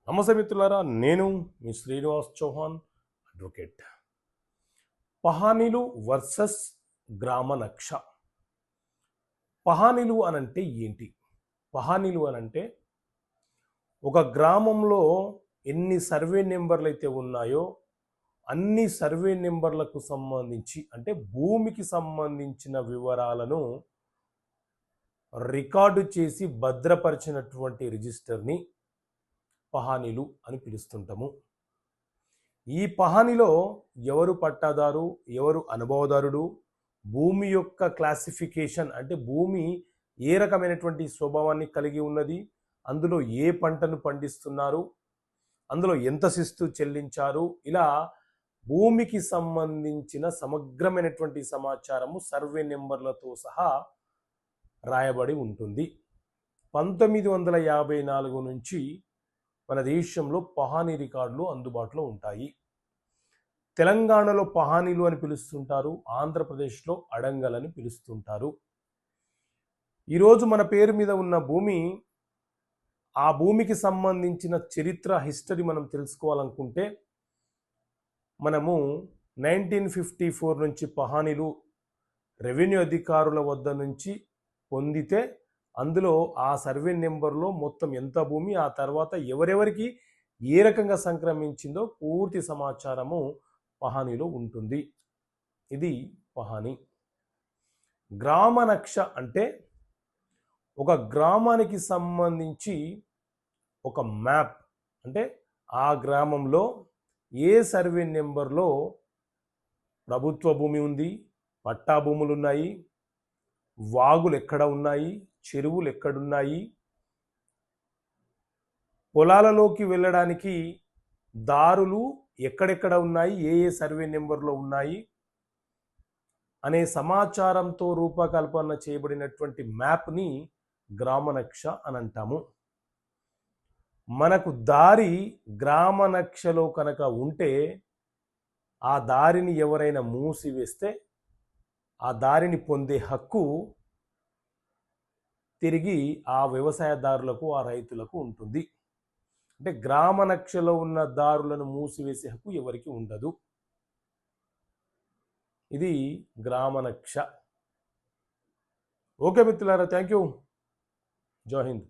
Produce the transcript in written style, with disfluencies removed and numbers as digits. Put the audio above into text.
నమస్తే మిత్రులారా, నేను మీ శ్రీనివాస్ చౌహాన్ అడ్వకేట్. పహానీలు వర్సెస్ గ్రామ నక్ష. పహానీలు అనంటే ఏంటి? పహానీలు అనంటే ఒక గ్రామంలో ఎన్ని సర్వే నెంబర్లు అయితే ఉన్నాయో అన్ని సర్వే నెంబర్లకు సంబంధించి, అంటే భూమికి సంబంధించిన వివరాలను రికార్డు చేసి భద్రపరిచినటువంటి రిజిస్టర్ని పహానీలు అని పిలుస్తుంటాము. ఈ పహానీలో ఎవరు పట్టాదారు, ఎవరు అనుభవదారుడు, భూమి యొక్క క్లాసిఫికేషన్, అంటే భూమి ఏ రకమైనటువంటి స్వభావాన్ని కలిగి ఉన్నది, అందులో ఏ పంటను పండిస్తున్నారు, అందులో ఎంత శిస్తు చెల్లించారు, ఇలా భూమికి సంబంధించిన సమగ్రమైనటువంటి సమాచారము సర్వే నెంబర్లతో సహా రాయబడి ఉంటుంది. 1954 నుంచి మన దేశంలో పహానీ రికార్డులు అందుబాటులో ఉంటాయి. తెలంగాణలో పహానీలు అని పిలుస్తుంటారు, ఆంధ్రప్రదేశ్లో అడంగల్ అని పిలుస్తుంటారు. ఈరోజు మన పేరు మీద ఉన్న భూమి, ఆ భూమికి సంబంధించిన చరిత్ర, హిస్టరీ మనం తెలుసుకోవాలనుకుంటే మనము 1954 నుంచి పహానీలు రెవెన్యూ అధికారుల వద్ద నుంచి పొందితే అందులో ఆ సర్వే నెంబర్లో మొత్తం ఎంత భూమి, ఆ తర్వాత ఎవరెవరికి ఏ రకంగా సంక్రమించిందో పూర్తి సమాచారము పహానీలో ఉంటుంది. ఇది పహానీ. గ్రామ నక్ష అంటే ఒక గ్రామానికి సంబంధించి ఒక మ్యాప్, అంటే ఆ గ్రామంలో ఏ సర్వే నెంబర్లో ప్రభుత్వ భూమి ఉంది, పట్టా భూములు ఉన్నాయి, వాగులు ఎక్కడ ఉన్నాయి, చెరువులు ఎక్కడున్నాయి, పొలాలలోకి వెళ్ళడానికి దారులు ఎక్కడెక్కడ ఉన్నాయి, ఏ ఏ సర్వే నెంబర్లో ఉన్నాయి అనే సమాచారంతో రూపకల్పన చేయబడినటువంటి మ్యాప్ని గ్రామనక్ష అని అంటాము. మనకు దారి గ్రామనక్షలో కనుక ఉంటే ఆ దారిని ఎవరైనా మూసివేస్తే ఆ దారిని పొందే హక్కు తిరిగి ఆ వ్యవసాయదారులకు, ఆ రైతులకు ఉంటుంది. అంటే గ్రామనక్షలో ఉన్న దారులను మూసివేసే హక్కు ఎవరికి ఉండదు. ఇది గ్రామనక్ష. ఓకే మిత్రులారా, థ్యాంక్ యూ. జై హింద్.